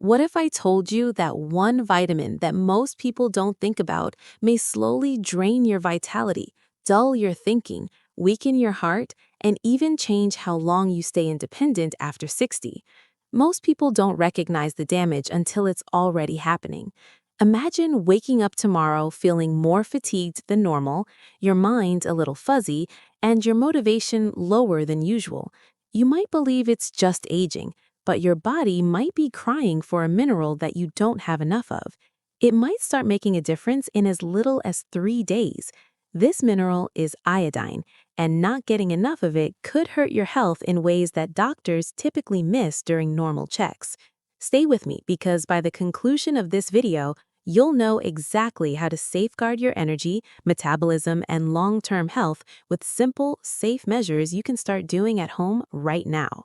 What if I told you that one vitamin that most people don't think about may slowly drain your vitality, dull your thinking, weaken your heart, and even change how long you stay independent after 60? Most people don't recognize the damage until it's already happening. Imagine waking up tomorrow feeling more fatigued than normal, your mind a little fuzzy, and your motivation lower than usual. You might believe it's just aging, but your body might be crying for a mineral that you don't have enough of. It might start making a difference in as little as 3 days. This mineral is iodine, and not getting enough of it could hurt your health in ways that doctors typically miss during normal checks. Stay with me because by the conclusion of this video, you'll know exactly how to safeguard your energy, metabolism, and long-term health with simple, safe measures you can start doing at home right now.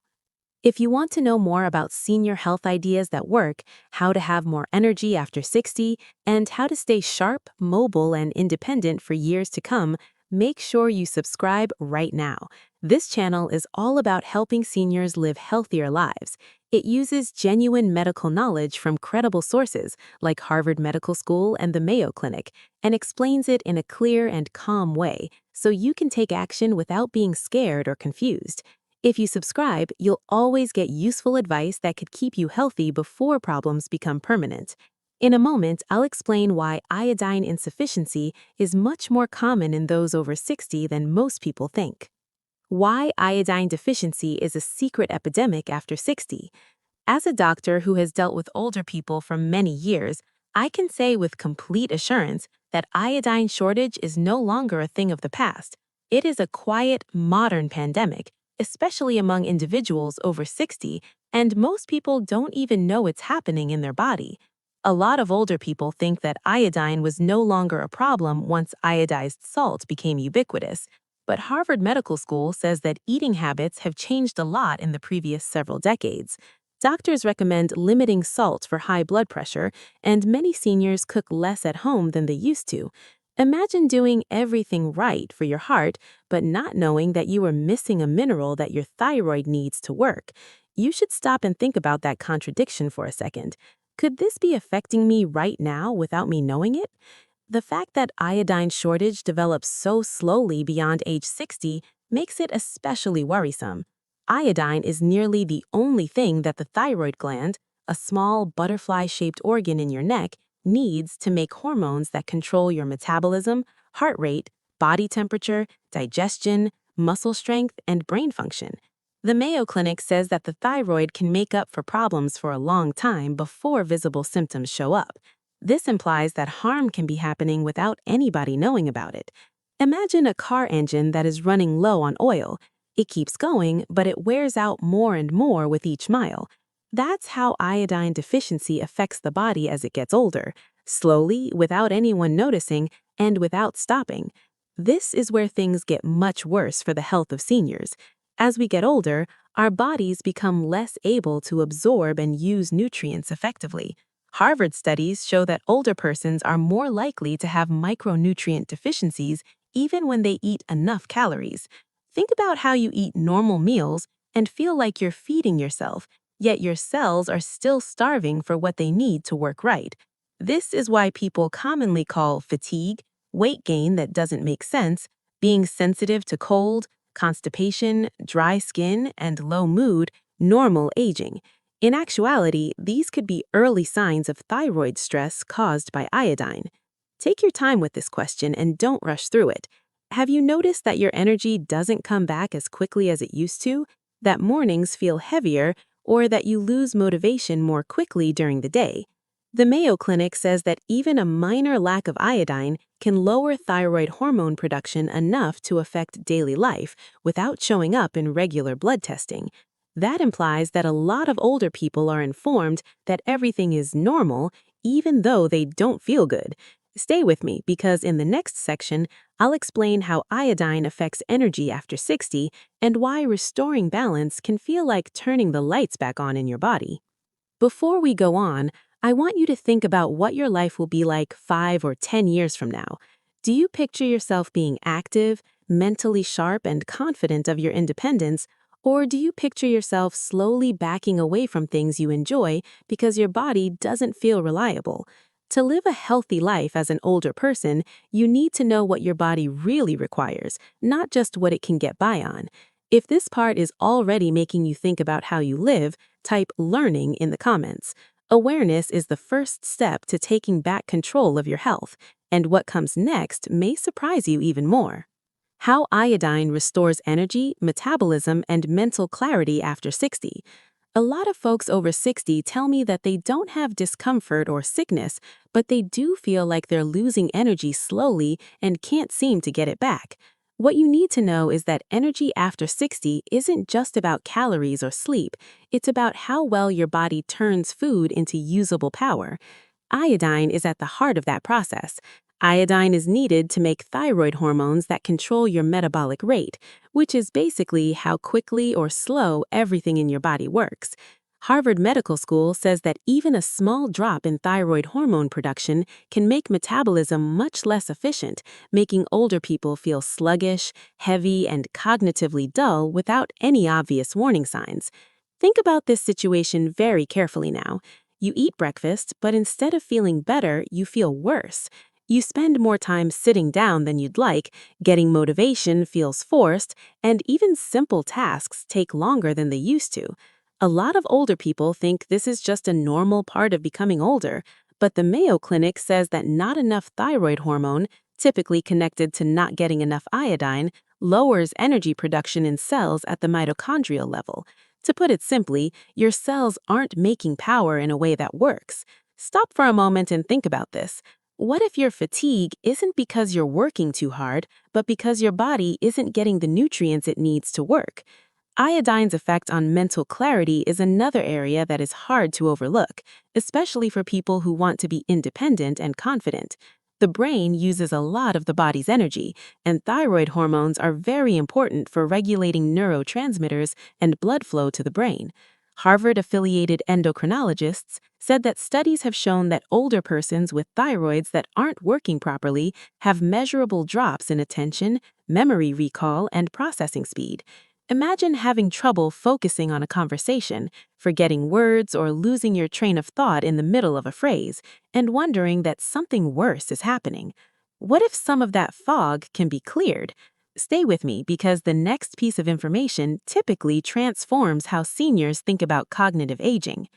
If you want to know more about senior health ideas that work, how to have more energy after 60, and how to stay sharp, mobile, and independent for years to come, make sure you subscribe right now. This channel is all about helping seniors live healthier lives. It uses genuine medical knowledge from credible sources like Harvard Medical School and the Mayo Clinic, and explains it in a clear and calm way so you can take action without being scared or confused. If you subscribe, you'll always get useful advice that could keep you healthy before problems become permanent. In a moment, I'll explain why iodine insufficiency is much more common in those over 60 than most people think. Why iodine deficiency is a secret epidemic after 60. As a doctor who has dealt with older people for many years, I can say with complete assurance that iodine shortage is no longer a thing of the past. It is a quiet, modern pandemic, especially among individuals over 60, and most people don't even know it's happening in their body. A lot of older people think that iodine was no longer a problem once iodized salt became ubiquitous, but Harvard Medical School says that eating habits have changed a lot in the previous several decades. Doctors recommend limiting salt for high blood pressure, and many seniors cook less at home than they used to. Imagine doing everything right for your heart, but not knowing that you are missing a mineral that your thyroid needs to work. You should stop and think about that contradiction for a second. Could this be affecting me right now without me knowing it? The fact that iodine shortage develops so slowly beyond age 60 makes it especially worrisome. Iodine is nearly the only thing that the thyroid gland, a small butterfly-shaped organ in your neck, needs to make hormones that control your metabolism, heart rate, body temperature, digestion, muscle strength, and brain function. The Mayo Clinic says that the thyroid can make up for problems for a long time before visible symptoms show up. This implies that harm can be happening without anybody knowing about it. Imagine a car engine that is running low on oil. It keeps going, but it wears out more and more with each mile. That's how iodine deficiency affects the body as it gets older, slowly, without anyone noticing, and without stopping. This is where things get much worse for the health of seniors. As we get older, our bodies become less able to absorb and use nutrients effectively. Harvard studies show that older persons are more likely to have micronutrient deficiencies even when they eat enough calories. Think about how you eat normal meals and feel like you're feeding yourself, yet your cells are still starving for what they need to work right. This is why people commonly call fatigue, weight gain that doesn't make sense, being sensitive to cold, constipation, dry skin, and low mood normal aging. In actuality, these could be early signs of thyroid stress caused by iodine. Take your time with this question and don't rush through it. Have you noticed that your energy doesn't come back as quickly as it used to, that mornings feel heavier, or that you lose motivation more quickly during the day? The Mayo Clinic says that even a minor lack of iodine can lower thyroid hormone production enough to affect daily life without showing up in regular blood testing. That implies that a lot of older people are informed that everything is normal, even though they don't feel good. Stay with me because in the next section, I'll explain how iodine affects energy after 60 and why restoring balance can feel like turning the lights back on in your body. Before we go on, I want you to think about what your life will be like 5 or 10 years from now. Do you picture yourself being active, mentally sharp, and confident of your independence, Or do you picture yourself slowly backing away from things you enjoy because your body doesn't feel reliable? To live a healthy life as an older person, you need to know what your body really requires, not just what it can get by on. If this part is already making you think about how you live, type learning in the comments. Awareness is the first step to taking back control of your health, and what comes next may surprise you even more. How iodine restores energy, metabolism, and mental clarity after 60. A lot of folks over 60 tell me that they don't have discomfort or sickness, but they do feel like they're losing energy slowly and can't seem to get it back. What you need to know is that energy after 60 isn't just about calories or sleep, it's about how well your body turns food into usable power. Iodine is at the heart of that process. Iodine is needed to make thyroid hormones that control your metabolic rate, which is basically how quickly or slow everything in your body works. Harvard Medical School says that even a small drop in thyroid hormone production can make metabolism much less efficient, making older people feel sluggish, heavy, and cognitively dull without any obvious warning signs. Think about this situation very carefully now. You eat breakfast, but instead of feeling better, you feel worse. You spend more time sitting down than you'd like, getting motivation feels forced, and even simple tasks take longer than they used to. A lot of older people think this is just a normal part of becoming older, but the Mayo Clinic says that not enough thyroid hormone, typically connected to not getting enough iodine, lowers energy production in cells at the mitochondrial level. To put it simply, your cells aren't making power in a way that works. Stop for a moment and think about this. What if your fatigue isn't because you're working too hard, but because your body isn't getting the nutrients it needs to work? Iodine's effect on mental clarity is another area that is hard to overlook, especially for people who want to be independent and confident. The brain uses a lot of the body's energy, and thyroid hormones are very important for regulating neurotransmitters and blood flow to the brain. Harvard-affiliated endocrinologists said that studies have shown that older persons with thyroids that aren't working properly have measurable drops in attention, memory recall, and processing speed. Imagine having trouble focusing on a conversation, forgetting words, or losing your train of thought in the middle of a phrase, and wondering that something worse is happening. What if some of that fog can be cleared? Stay with me because the next piece of information typically transforms how seniors think about cognitive aging.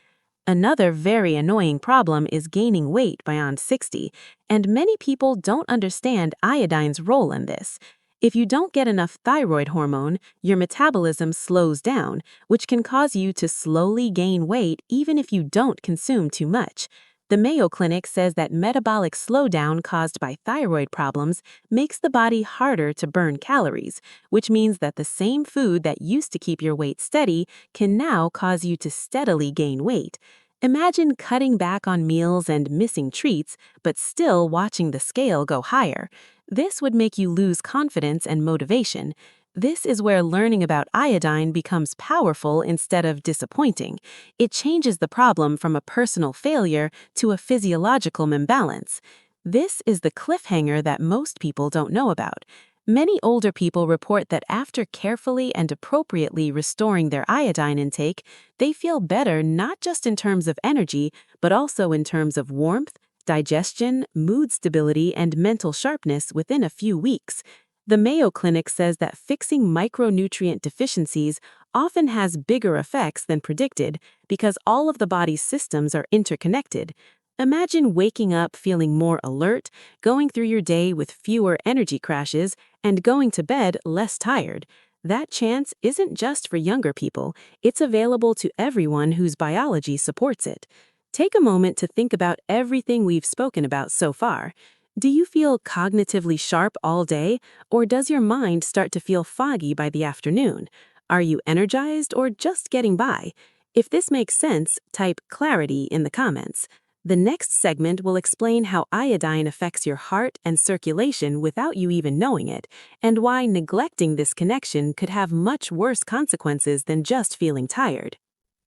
Another very annoying problem is gaining weight beyond 60, and many people don't understand iodine's role in this. If you don't get enough thyroid hormone, your metabolism slows down, which can cause you to slowly gain weight even if you don't consume too much. The Mayo Clinic says that metabolic slowdown caused by thyroid problems makes the body harder to burn calories, which means that the same food that used to keep your weight steady can now cause you to steadily gain weight. Imagine cutting back on meals and missing treats, but still watching the scale go higher. This would make you lose confidence and motivation. This is where learning about iodine becomes powerful instead of disappointing. It changes the problem from a personal failure to a physiological imbalance. This is the cliffhanger that most people don't know about. Many older people report that after carefully and appropriately restoring their iodine intake, they feel better not just in terms of energy, but also in terms of warmth, digestion, mood stability, and mental sharpness within a few weeks. The Mayo Clinic says that fixing micronutrient deficiencies often has bigger effects than predicted because all of the body's systems are interconnected. Imagine waking up feeling more alert, going through your day with fewer energy crashes, and going to bed less tired. That chance isn't just for younger people, it's available to everyone whose biology supports it. Take a moment to think about everything we've spoken about so far. Do you feel cognitively sharp all day, or does your mind start to feel foggy by the afternoon? Are you energized or just getting by? If this makes sense, type clarity in the comments. The next segment will explain how iodine affects your heart and circulation without you even knowing it, and why neglecting this connection could have much worse consequences than just feeling tired.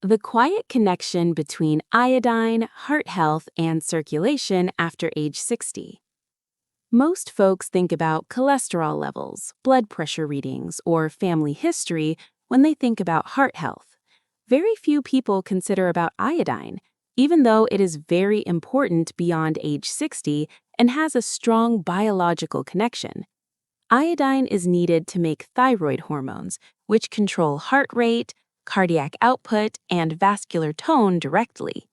The quiet connection between iodine, heart health, and circulation after age 60. Most folks think about cholesterol levels, blood pressure readings, or family history when they think about heart health. Very few people consider about iodine, even though it is very important beyond age 60 and has a strong biological connection. Iodine is needed to make thyroid hormones, which control heart rate, cardiac output, and vascular tone directly.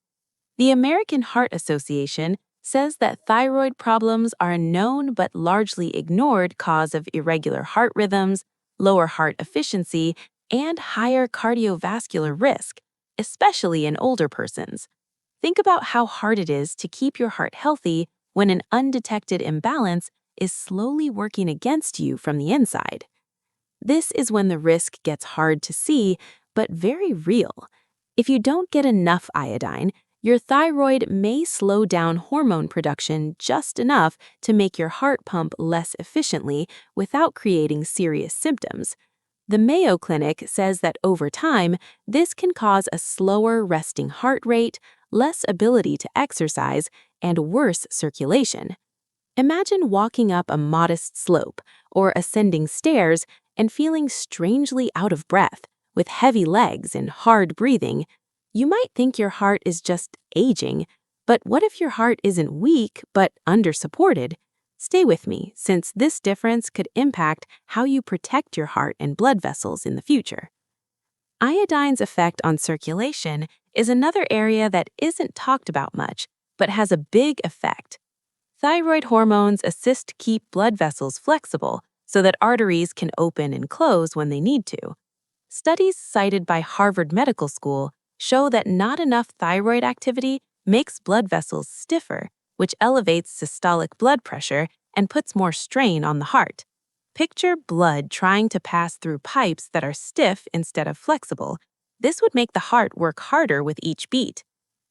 The American Heart Association says that thyroid problems are a known but largely ignored cause of irregular heart rhythms, lower heart efficiency, and higher cardiovascular risk, especially in older persons. Think about how hard it is to keep your heart healthy when an undetected imbalance is slowly working against you from the inside. This is when the risk gets hard to see, but very real. If you don't get enough iodine, your thyroid may slow down hormone production just enough to make your heart pump less efficiently without creating serious symptoms. The Mayo Clinic says that over time, this can cause a slower resting heart rate, less ability to exercise, and worse circulation. Imagine walking up a modest slope or ascending stairs and feeling strangely out of breath, with heavy legs and hard breathing. You might think your heart is just aging, but what if your heart isn't weak but undersupported? Stay with me, since this difference could impact how you protect your heart and blood vessels in the future. Iodine's effect on circulation is another area that isn't talked about much, but has a big effect. Thyroid hormones assist keep blood vessels flexible so that arteries can open and close when they need to. Studies cited by Harvard Medical School show that not enough thyroid activity makes blood vessels stiffer, which elevates systolic blood pressure and puts more strain on the heart. Picture blood trying to pass through pipes that are stiff instead of flexible. This would make the heart work harder with each beat.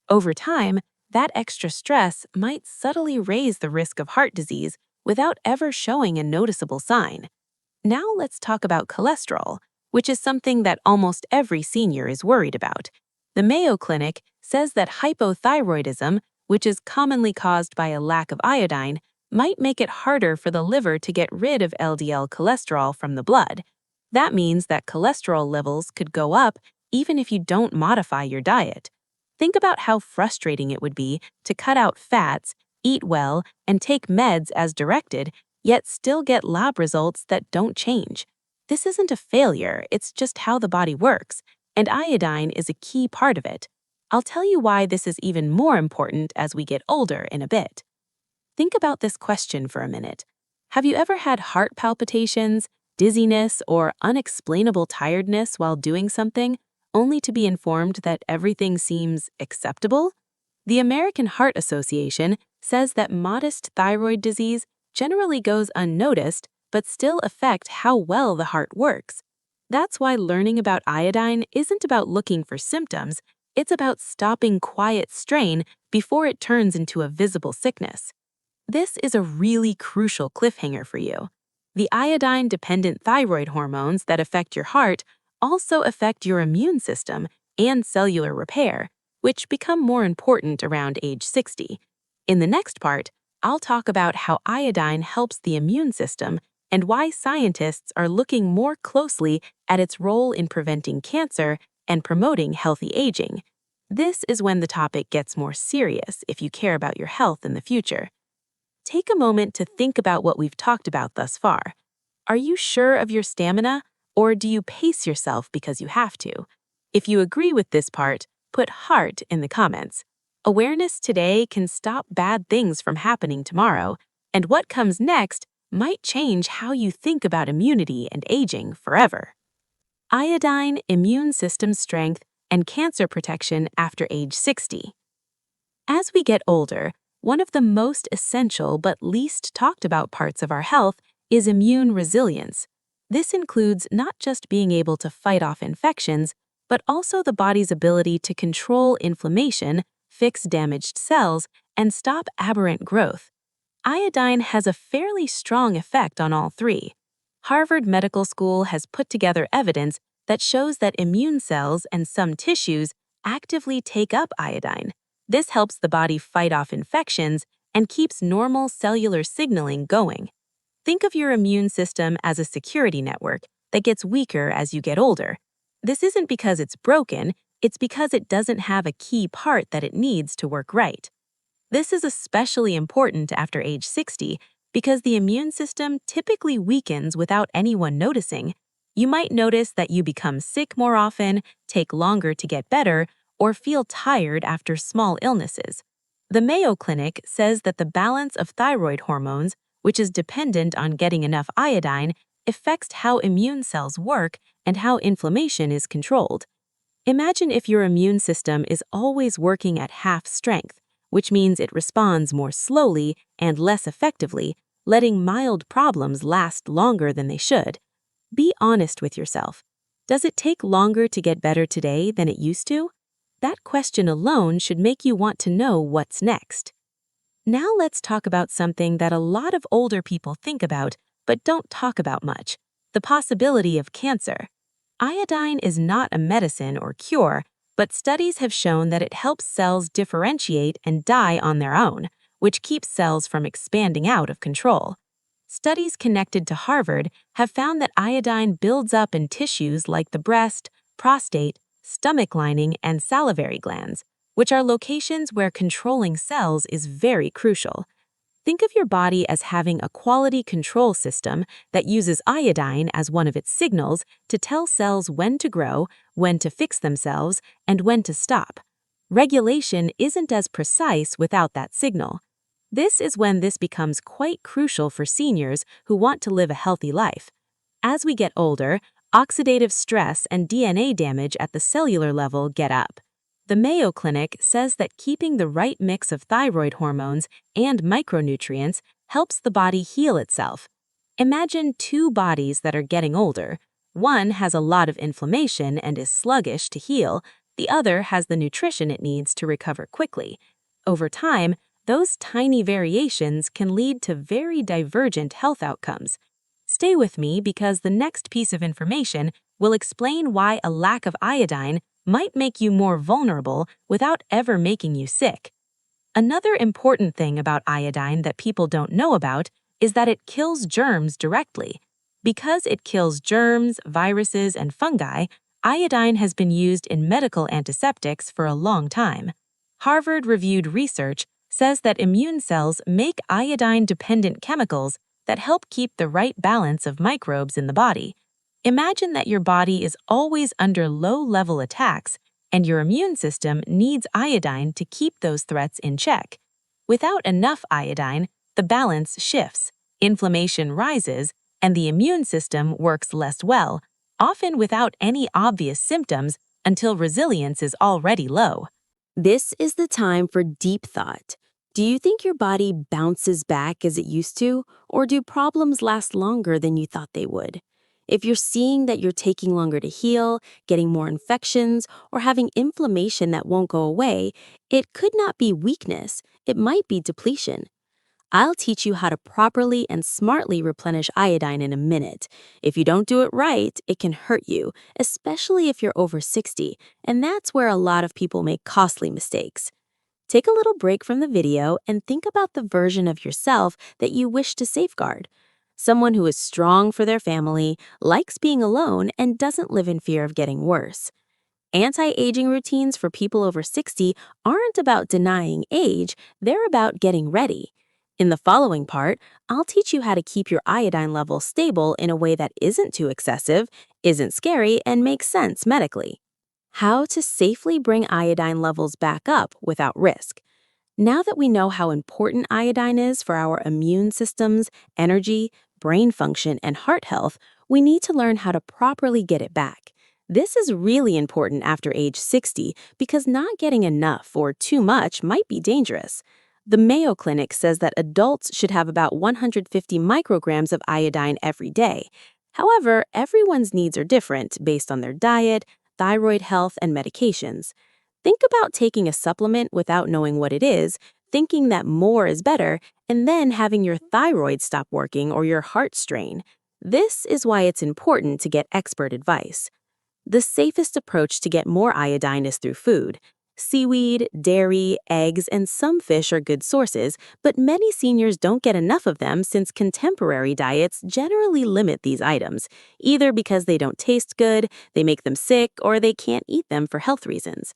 Over time, that extra stress might subtly raise the risk of heart disease without ever showing a noticeable sign. Now let's talk about cholesterol, which is something that almost every senior is worried about. The Mayo Clinic says that hypothyroidism, which is commonly caused by a lack of iodine, might make it harder for the liver to get rid of LDL cholesterol from the blood. That means that cholesterol levels could go up even if you don't modify your diet. Think about how frustrating it would be to cut out fats, eat well, and take meds as directed, yet still get lab results that don't change. This isn't a failure, it's just how the body works, and iodine is a key part of it. I'll tell you why this is even more important as we get older in a bit. Think about this question for a minute. Have you ever had heart palpitations, dizziness, or unexplainable tiredness while doing something, only to be informed that everything seems acceptable? The American Heart Association says that modest thyroid disease generally goes unnoticed but still affect how well the heart works. That's why learning about iodine isn't about looking for symptoms, it's about stopping quiet strain before it turns into a visible sickness. This is a really crucial cliffhanger for you. The iodine-dependent thyroid hormones that affect your heart also affect your immune system and cellular repair, which become more important around age 60. In the next part, I'll talk about how iodine helps the immune system and why scientists are looking more closely at its role in preventing cancer and promoting healthy aging. This is when the topic gets more serious if you care about your health in the future. Take a moment to think about what we've talked about thus far. Are you sure of your stamina, or do you pace yourself because you have to? If you agree with this part, put heart in the comments. Awareness today can stop bad things from happening tomorrow, and what comes next might change how you think about immunity and aging forever. Iodine, immune system strength, and cancer protection after age 60. As we get older, one of the most essential but least talked about parts of our health is immune resilience. This includes not just being able to fight off infections, but also the body's ability to control inflammation, fix damaged cells, and stop aberrant growth. Iodine has a fairly strong effect on all three. Harvard Medical School has put together evidence that shows that immune cells and some tissues actively take up iodine. This helps the body fight off infections and keeps normal cellular signaling going. Think of your immune system as a security network that gets weaker as you get older. This isn't because it's broken, it's because it doesn't have a key part that it needs to work right. This is especially important after age 60 because the immune system typically weakens without anyone noticing. You might notice that you become sick more often, take longer to get better, or feel tired after small illnesses. The Mayo Clinic says that the balance of thyroid hormones, which is dependent on getting enough iodine, affects how immune cells work and how inflammation is controlled. Imagine if your immune system is always working at half strength, which means it responds more slowly and less effectively, letting mild problems last longer than they should. Be honest with yourself. Does it take longer to get better today than it used to? That question alone should make you want to know what's next. Now let's talk about something that a lot of older people think about but don't talk about much: the possibility of cancer. Iodine is not a medicine or cure, but studies have shown that it helps cells differentiate and die on their own, which keeps cells from expanding out of control. Studies connected to Harvard have found that iodine builds up in tissues like the breast, prostate, stomach lining, and salivary glands, which are locations where controlling cells is very crucial. Think of your body as having a quality control system that uses iodine as one of its signals to tell cells when to grow, when to fix themselves, and when to stop. Regulation isn't as precise without that signal. This is when this becomes quite crucial for seniors who want to live a healthy life. As we get older, oxidative stress and DNA damage at the cellular level get up. The Mayo Clinic says that keeping the right mix of thyroid hormones and micronutrients helps the body heal itself. Imagine two bodies that are getting older. One has a lot of inflammation and is sluggish to heal. The other has the nutrition it needs to recover quickly. Over time, those tiny variations can lead to very divergent health outcomes. Stay with me because the next piece of information will explain why a lack of iodine might make you more vulnerable without ever making you sick. Another important thing about iodine that people don't know about is that it kills germs directly. Because it kills germs, viruses, and fungi, iodine has been used in medical antiseptics for a long time. Harvard-reviewed research says that immune cells make iodine-dependent chemicals that help keep the right balance of microbes in the body. Imagine that your body is always under low-level attacks, and your immune system needs iodine to keep those threats in check. Without enough iodine, the balance shifts, inflammation rises, and the immune system works less well, often without any obvious symptoms until resilience is already low. This is the time for deep thought. Do you think your body bounces back as it used to, or do problems last longer than you thought they would? If you're seeing that you're taking longer to heal, getting more infections, or having inflammation that won't go away, it could not be weakness, it might be depletion. I'll teach you how to properly and smartly replenish iodine in a minute. If you don't do it right, it can hurt you, especially if you're over 60, and that's where a lot of people make costly mistakes. Take a little break from the video and think about the version of yourself that you wish to safeguard. Someone who is strong for their family, likes being alone, and doesn't live in fear of getting worse. Anti-aging routines for people over 60 aren't about denying age, they're about getting ready. In the following part, I'll teach you how to keep your iodine level stable in a way that isn't too excessive, isn't scary, and makes sense medically. How to safely bring iodine levels back up without risk. Now that we know how important iodine is for our immune systems, energy, brain function, and heart health, we need to learn how to properly get it back. This is really important after age 60 because not getting enough or too much might be dangerous. The Mayo Clinic says that adults should have about 150 micrograms of iodine every day. However, everyone's needs are different based on their diet, thyroid health, and medications. Think about taking a supplement without knowing what it is, thinking that more is better, and then having your thyroid stop working or your heart strain. This is why it's important to get expert advice. The safest approach to get more iodine is through food. Seaweed, dairy, eggs, and some fish are good sources, but many seniors don't get enough of them since contemporary diets generally limit these items, either because they don't taste good, they make them sick, or they can't eat them for health reasons.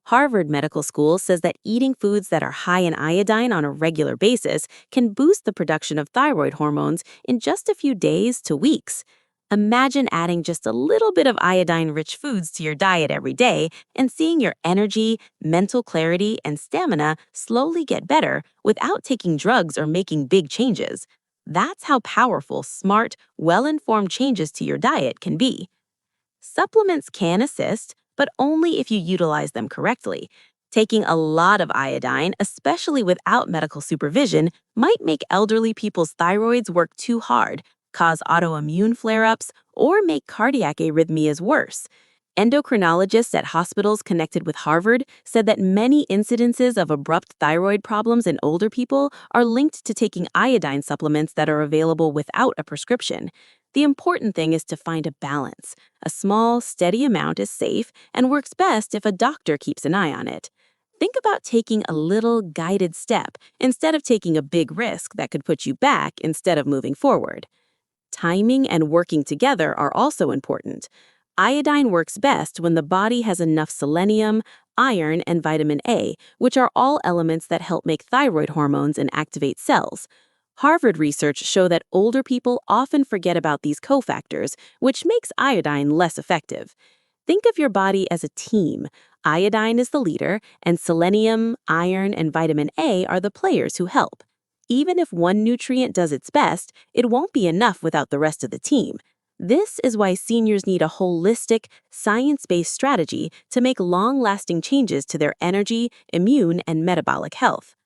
Harvard Medical School says that eating foods that are high in iodine on a regular basis can boost the production of thyroid hormones in just a few days to weeks. Imagine adding just a little bit of iodine-rich foods to your diet every day and seeing your energy, mental clarity, and stamina slowly get better without taking drugs or making big changes. That's how powerful, smart, well-informed changes to your diet can be. Supplements can assist, but only if you utilize them correctly. Taking a lot of iodine, especially without medical supervision, might make elderly people's thyroids work too hard, cause autoimmune flare-ups, or make cardiac arrhythmias worse. Endocrinologists at hospitals connected with Harvard said that many incidences of abrupt thyroid problems in older people are linked to taking iodine supplements that are available without a prescription. The important thing is to find a balance. A small, steady amount is safe and works best if a doctor keeps an eye on it. Think about taking a little guided step instead of taking a big risk that could put you back instead of moving forward. Timing and working together are also important. Iodine works best when the body has enough selenium, iron, and vitamin A, which are all elements that help make thyroid hormones and activate cells. Harvard research show that older people often forget about these cofactors, which makes iodine less effective. Think of your body as a team. Iodine is the leader, and selenium, iron, and vitamin A are the players who help. Even if one nutrient does its best, it won't be enough without the rest of the team. This is why seniors need a holistic, science-based strategy to make long-lasting changes to their energy, immune, and metabolic health.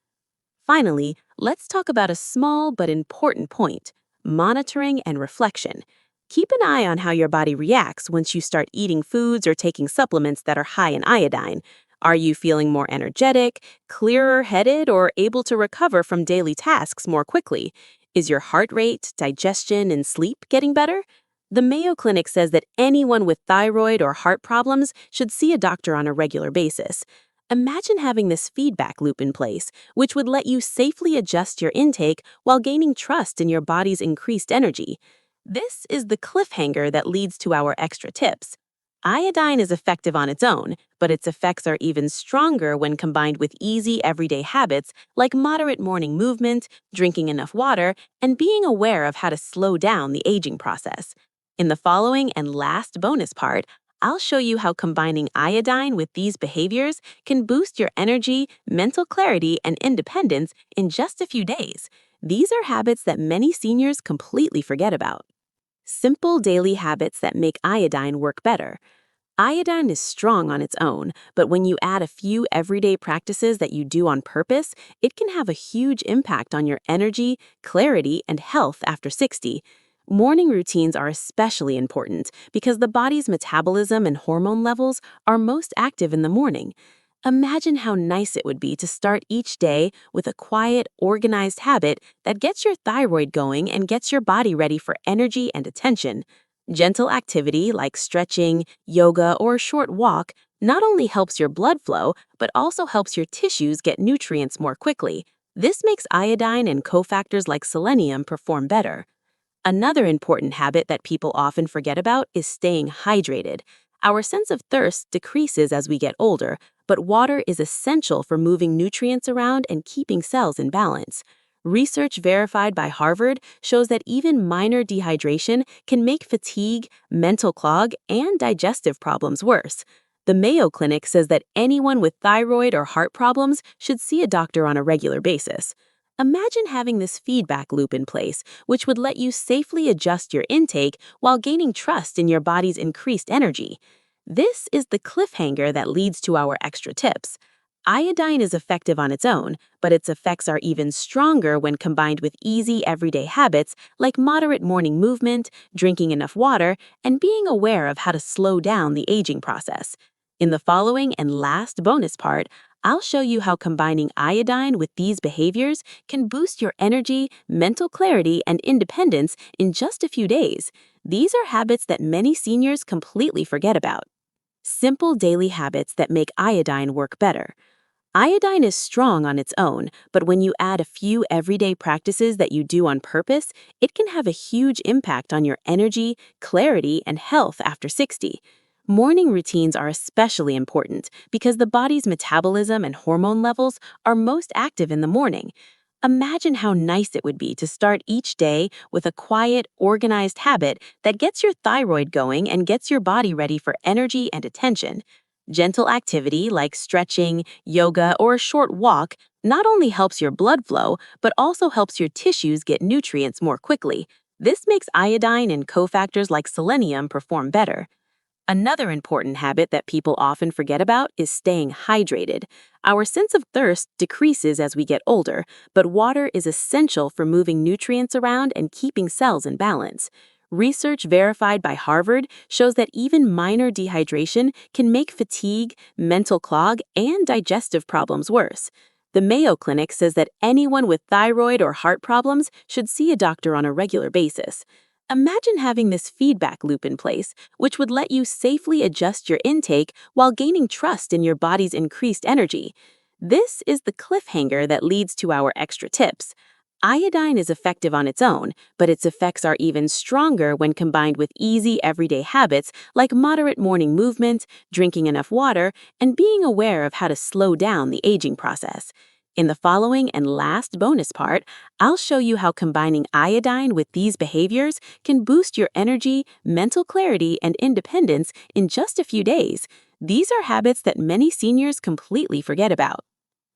Finally, let's talk about a small but important point: monitoring and reflection. Keep an eye on how your body reacts once you start eating foods or taking supplements that are high in iodine. Are you feeling more energetic, clearer headed, or able to recover from daily tasks more quickly? Is your heart rate, digestion, and sleep getting better? The Mayo Clinic says that anyone with thyroid or heart problems should see a doctor on a regular basis. Imagine having this feedback loop in place, which would let you safely adjust your intake while gaining trust in your body's increased energy. This is the cliffhanger that leads to our extra tips. Iodine is effective on its own, but its effects are even stronger when combined with easy everyday habits like moderate morning movement, drinking enough water, and being aware of how to slow down the aging process. In the following and last bonus part, I'll show you how combining iodine with these behaviors can boost your energy, mental clarity, and independence in just a few days. These are habits that many seniors completely forget about. Simple daily habits that make iodine work better. Iodine is strong on its own, but when you add a few everyday practices that you do on purpose, it can have a huge impact on your energy, clarity, and health after 60. Morning routines are especially important because the body's metabolism and hormone levels are most active in the morning. Imagine how nice it would be to start each day with a quiet, organized habit that gets your thyroid going and gets your body ready for energy and attention. Gentle activity like stretching, yoga, or a short walk not only helps your blood flow, but also helps your tissues get nutrients more quickly. This makes iodine and cofactors like selenium perform better. Another important habit that people often forget about is staying hydrated. Our sense of thirst decreases as we get older, but water is essential for moving nutrients around and keeping cells in balance. Research verified by Harvard shows that even minor dehydration can make fatigue, mental clog, and digestive problems worse. The Mayo Clinic says that anyone with thyroid or heart problems should see a doctor on a regular basis. Imagine having this feedback loop in place, which would let you safely adjust your intake while gaining trust in your body's increased energy. This is the cliffhanger that leads to our extra tips. Iodine is effective on its own, but its effects are even stronger when combined with easy everyday habits like moderate morning movement, drinking enough water, and being aware of how to slow down the aging process. In the following and last bonus part, I'll show you how combining iodine with these behaviors can boost your energy, mental clarity, and independence in just a few days. These are habits that many seniors completely forget about. simple daily habits that make iodine work better. Iodine is strong on its own, but when you add a few everyday practices that you do on purpose, it can have a huge impact on your energy, clarity, and health after 60. Morning routines are especially important because the body's metabolism and hormone levels are most active in the morning. Imagine how nice it would be to start each day with a quiet, organized habit that gets your thyroid going and gets your body ready for energy and attention. Gentle activity like stretching, yoga, or a short walk not only helps your blood flow, but also helps your tissues get nutrients more quickly. This makes iodine and cofactors like selenium perform better. Another important habit that people often forget about is staying hydrated. Our sense of thirst decreases as we get older, but water is essential for moving nutrients around and keeping cells in balance. Research verified by Harvard shows that even minor dehydration can make fatigue, mental clog, and digestive problems worse. The Mayo Clinic says that anyone with thyroid or heart problems should see a doctor on a regular basis. Imagine having this feedback loop in place, which would let you safely adjust your intake while gaining trust in your body's increased energy. This is the cliffhanger that leads to our extra tips. Iodine is effective on its own, but its effects are even stronger when combined with easy everyday habits like moderate morning movement, drinking enough water, and being aware of how to slow down the aging process. In the following and last bonus part, I'll show you how combining iodine with these behaviors can boost your energy, mental clarity, and independence in just a few days. These are habits that many seniors completely forget about.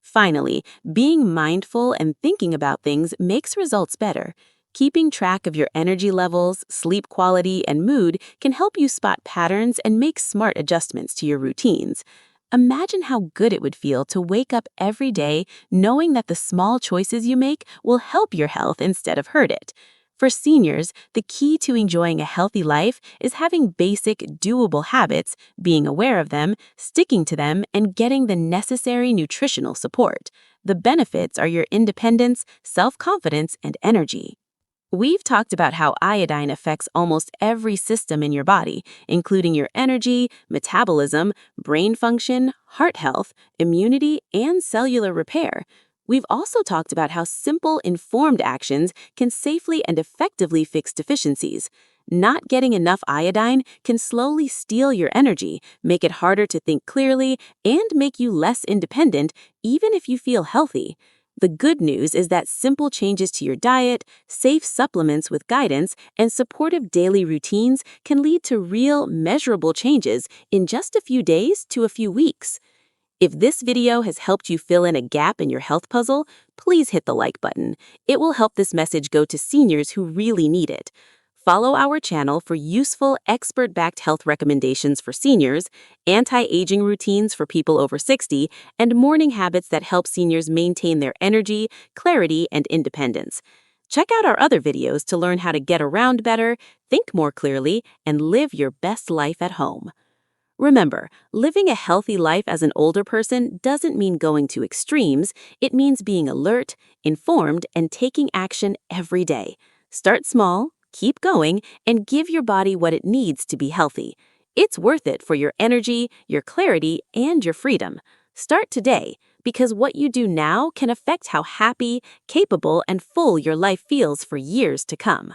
Finally, being mindful and thinking about things makes results better. Keeping track of your energy levels, sleep quality, and mood can help you spot patterns and make smart adjustments to your routines. Imagine how good it would feel to wake up every day knowing that the small choices you make will help your health instead of hurt it. For seniors, the key to enjoying a healthy life is having basic, doable habits, being aware of them, sticking to them, and getting the necessary nutritional support. The benefits are your independence, self-confidence, and energy. We've talked about how iodine affects almost every system in your body, including your energy, metabolism, brain function, heart health, immunity, and cellular repair. We've also talked about how simple, informed actions can safely and effectively fix deficiencies. Not getting enough iodine can slowly steal your energy, make it harder to think clearly, and make you less independent, even if you feel healthy. The good news is that simple changes to your diet, safe supplements with guidance, and supportive daily routines can lead to real, measurable changes in just a few days to a few weeks. If this video has helped you fill in a gap in your health puzzle, please hit the like button. It will help this message go to seniors who really need it. Follow our channel for useful, expert-backed health recommendations for seniors, anti-aging routines for people over 60, and morning habits that help seniors maintain their energy, clarity, and independence. Check out our other videos to learn how to get around better, think more clearly, and live your best life at home. Remember, living a healthy life as an older person doesn't mean going to extremes. It means being alert, informed, and taking action every day. Start small, keep going, and give your body what it needs to be healthy. It's worth it for your energy, your clarity, and your freedom. Start today, because what you do now can affect how happy, capable, and full your life feels for years to come.